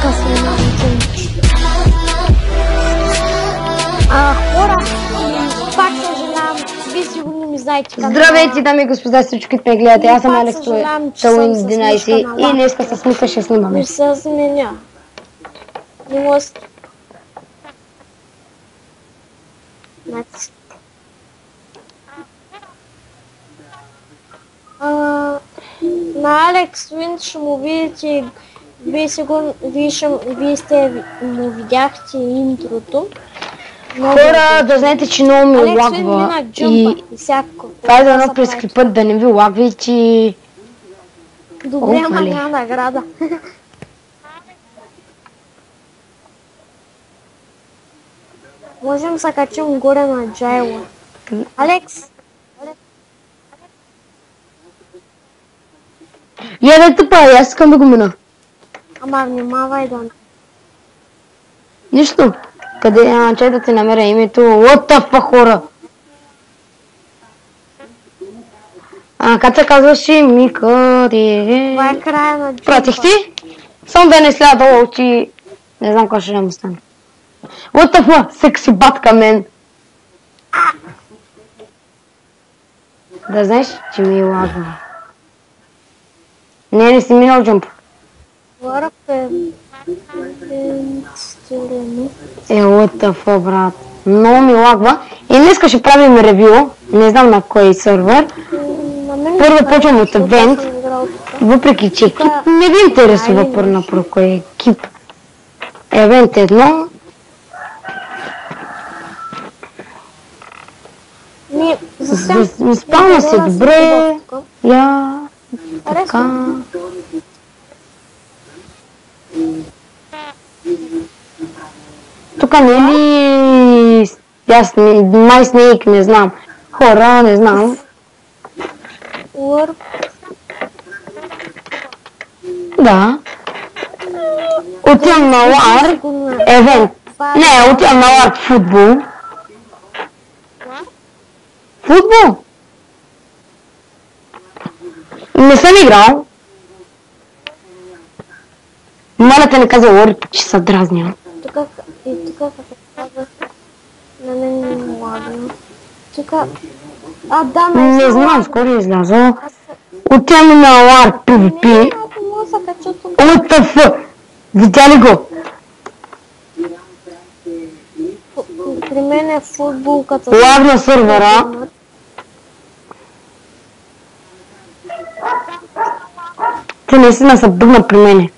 Хора, пак съжалявам, вие сигурно ми знаете канала. Здравейте, дами и господа, всички ме гледате. Аз съм Алекс Тауин 11 и днеска с Мика ще снимаме. Не се сменя. Не може... На Алекс Уин ще му видите, вие му видяхте интрото. Хора, да знаете, че много ми лагва и това е дано през клипът да не ви лагва и че... Добре, ама няма награда. Можем да се качим горе на Джайла. Алекс! Я да тъпа, аз искам да го мина. Ама внимавай да... Нищо. Къде? Чай да ти намеря името. What the fuck, хора? Как се казваше? Мика... Това е края на Джайла. Пратих ти? Само да не следа долу, че... Не знам какво ще да му стане. What the fuck? Секси батка, мен. Да знаеш, че ми е лагва. Не си минал джамп. What the fuck, брат. Много ми лагва. И днеска ще правим ревю. Не знам на кой сервер. Първо почвам от евент. Въпреки че екип не ви интересува първо про кой е екип. Евент 1. Спална се добре. Я... Така... Тук не е ли... Аз май Снейк, не знам. Хора, не знам. Да. Отивам на лар. Евент. Не, отивам на лар футбол. Футбол? Не съм играл. Моля те не каза лор, че се дразня. Тук като казах, на мен не е ладно. Тук... да, не знам, скоро излязо. Отивам на лар PvP. What the fuck? Видя ли го? При мен е футбол като... Лаг на сървъра. Ти наистина се бъгна при мене.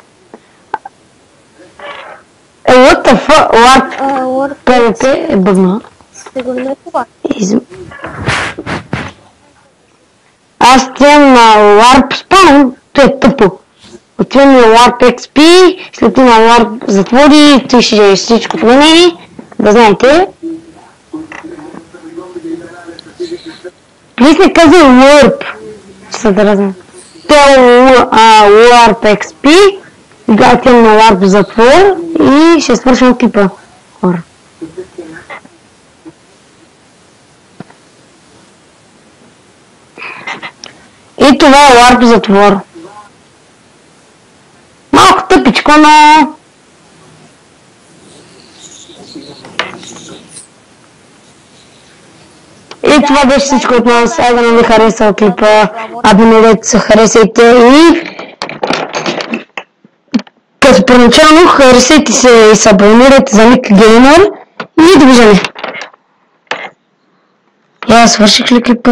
What the fuck? Лаг PvP е бъгна. Сигурно е това. Аз отивам на LARP спаун, то е тъпо. Отивам на LARP XP, след това на LARP затвори, ти ще дадеш всичко от мене, да знаете. Плиз не каза LARP, че се дразна. То е LARP XP, сега отивам на LARP затвор и ще свършим клипа. Хора. И това е LARP затвор. Малко тъпичко, но... И това беше всичко от нас. Айде да ви харесал клипа. Абонирайте се, харесайте и... Като първоначално харесайте се и се абонирайте за Ник Геймер. И довиждане. Я свърших ли клипа?